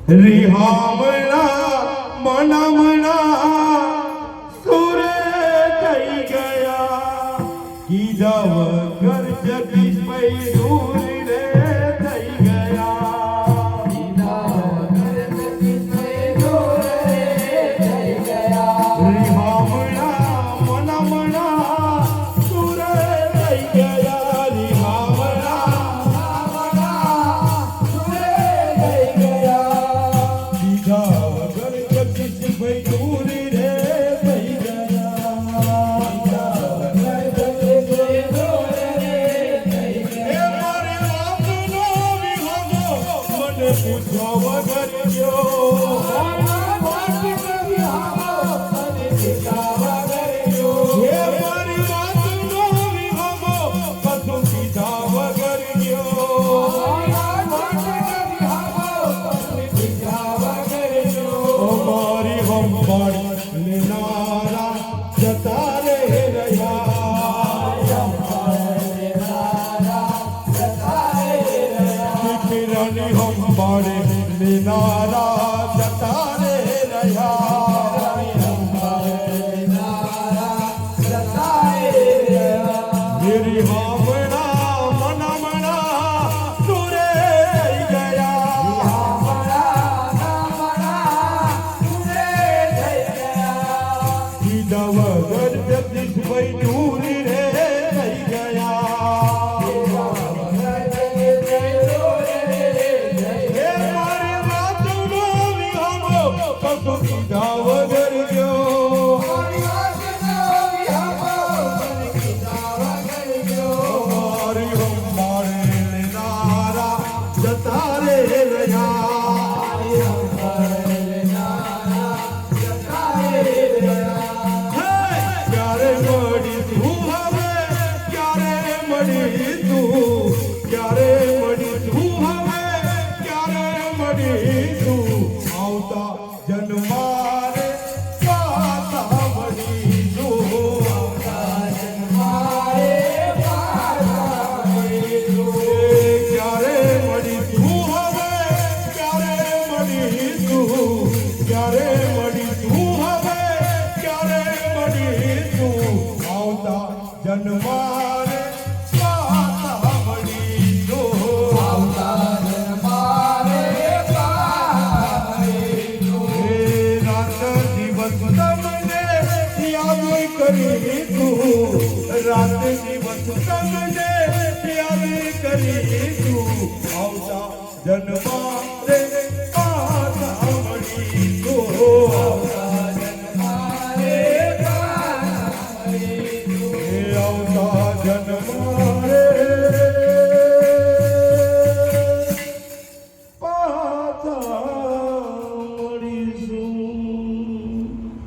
रिहामणा मनामणा सुरे થઈ ગયા કીધા વગર જગદીશ ભાઈ દૂર રે થઈ ગયા કીધા વગર જગદીશ ભાઈ દૂર રે થઈ ગયા रिहामणा મનામણા સુરે થઈ ગયા रिहामणा रात दिवस तमने याद करी तू आवता जन्मा रे